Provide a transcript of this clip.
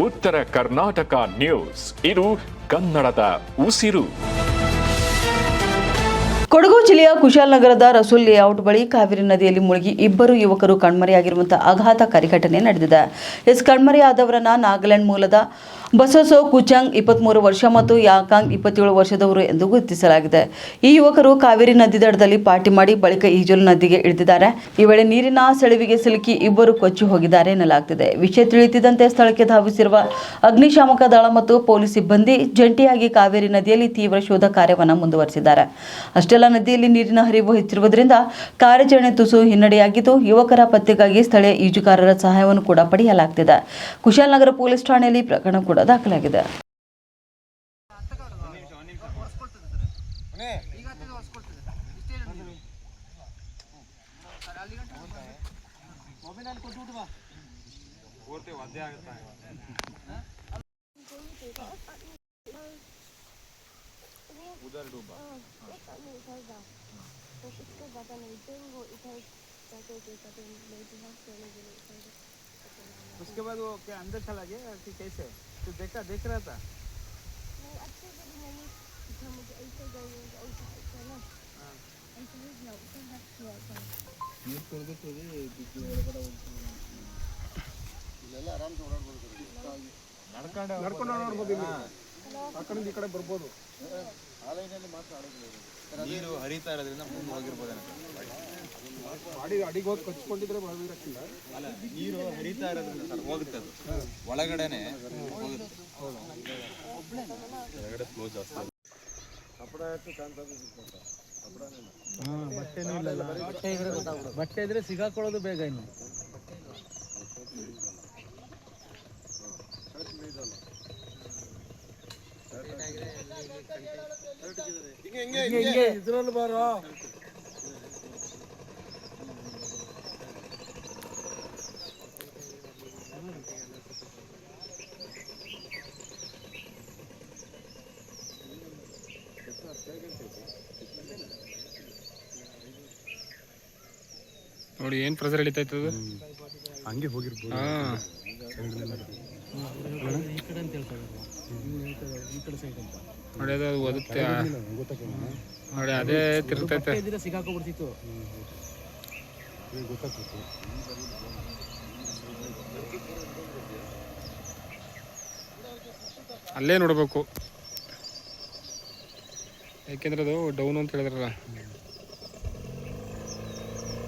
ಉತ್ತರ ಕರ್ನಾಟಕ ನ್ಯೂಸ್, ಇದು ಕನ್ನಡದ ಉಸಿರು. ಕೊಡಗು ಜಿಲ್ಲೆಯ ಕುಶಾಲನಗರದ ರಸೂಲ್ ಲೇಔಟ್ ಬಳಿ ಕಾವೇರಿ ನದಿಯಲ್ಲಿ ಮುಳುಗಿ ಇಬ್ಬರು ಯುವಕರು ಕಣ್ಮರೆಯಾಗಿರುವಂತಹ ಆಘಾತಕಾರಿ ಘಟನೆ ನಡೆದಿದೆ. ಕಣ್ಮರೆಯಾದವರನ್ನ ನಾಗಾಲ್ಯಾಂಡ್ ಮೂಲದ ಬಸಸೋ ಕುಚಾಂಗ್ 23 ವರ್ಷ ಮತ್ತು ಯಾಕಾಂಗ್ 27 ವರ್ಷದವರು ಎಂದು ಗುರುತಿಸಲಾಗಿದೆ. ಈ ಯುವಕರು ಕಾವೇರಿ ನದಿ ದಡದಲ್ಲಿ ಪಾರ್ಟಿ ಮಾಡಿ ಬಳಿಕ ಈಜಲು ನದಿಗೆ ಇಳಿದಿದ್ದಾರೆ. ಈ ವೇಳೆ ನೀರಿನ ಸೆಳವಿಗೆ ಸಿಲುಕಿ ಇಬ್ಬರು ಕೊಚ್ಚಿ ಹೋಗಿದ್ದಾರೆ ಎನ್ನಲಾಗುತ್ತಿದೆ. ವಿಷಯ ತಿಳಿಯುತ್ತಿದ್ದಂತೆ ಸ್ಥಳಕ್ಕೆ ಧಾವಿಸಿರುವ ಅಗ್ನಿಶಾಮಕ ದಳ ಮತ್ತು ಪೊಲೀಸ್ ಸಿಬ್ಬಂದಿ ಜಂಟಿಯಾಗಿ ಕಾವೇರಿ ನದಿಯಲ್ಲಿ ತೀವ್ರ ಶೋಧ ಕಾರ್ಯವನ್ನು ಮುಂದುವರೆಸಿದ್ದಾರೆ. ಅಷ್ಟೆಲ್ಲ ನದಿಯಲ್ಲಿ ನೀರಿನ ಹರಿವು ಹೆಚ್ಚಿರುವುದರಿಂದ ಕಾರ್ಯಾಚರಣೆ ತುಸು ಹಿನ್ನಡೆಯಾಗಿದ್ದು, ಯುವಕರ ಪತ್ತೆಗಾಗಿ ಸ್ಥಳೀಯ ಈಜುಗಾರರ ಸಹಾಯವನ್ನು ಕೂಡ ಪಡೆಯಲಾಗುತ್ತಿದೆ. ಕುಶಾಲನಗರ ಪೊಲೀಸ್ ಠಾಣೆಯಲ್ಲಿ ಪ್ರಕರಣ ಕೂಡ ದಾಖಲಾಗಿದೆ. उधर डूबा तो इसको पता नहीं थे वो इधर जाके देखा तो मेरे हाथ सोने के लिए उसके बाद वो क्या अंदर चला गया कि कैसे तो देख रहा था नहीं अच्छे से भी नहीं था मुझे ऐसे गए ऐसे ना ऐसे ही ना उसे हाथ किया था ನೀರು ಕೊಡಬೇಕು ಬಿದ್ದು ಒಳಗಡೆ ಇಲ್ಲೆಲ್ಲ ಆರಾಮ್ ನಡ್ಕೊಂಡು ನೋಡ್ಬೋದು ಇಲ್ಲಿ ಆ ಕಡೆಯಿಂದ ಈ ಕಡೆ ಬರ್ಬೋದು ಆಲೈನಲ್ಲಿ ಮಾತ್ರ ಆಡೋದಿಲ್ಲ ನೀರು ಹರಿತಾ ಇರೋದ್ರಿಂದ ಮುಂದೆ ಹೋಗಿರ್ಬೋದು ಅಡಿಗೆ ಹೋಗಿ ಕಚ್ಕೊಂಡಿದ್ರೆ ಬರೋದಿರಕ್ಕಿಲ್ಲ ಅಲ್ಲ ನೀರು ಹರಿತಾ ಇರೋದ್ರಿಂದ ಸರ್ ಹೋಗುತ್ತೆ ಅದು ಒಳಗಡೆನೆ ಹೋಗುತ್ತೆ ಹೊರಗಡೆ ಫ್ಲೋ ಜಾಸ್ತಿ ಬಟ್ಟೆ ಇದ್ರೆ ಸಿಗಾಕೊಳ್ಳೋದು ಬೇಗ ಇನ್ನು ಇದ್ರಲ್ಲಿ ಬಾರೋ ನೋಡಿ ಏನು ಪ್ರೆಸರ್ ಹಿಡಿತಾ ಇರ್ತದೆ ಹಂಗೆ ಹೋಗಿರ್ಬೋದು ನೋಡಿ ಅದು ಓದುತ್ತೆ ನೋಡಿ ಅದೇ ತಿರುಗ್ತೈತೆ ಸಿಗಾಕೊಬಿಡ್ತಿತ್ತು ಅಲ್ಲೇ ನೋಡಬೇಕು, ಯಾಕೆಂದ್ರೆ ಅದು ಡೌನ್ ಅಂತ ಹೇಳಿದ್ರಲ್ಲ.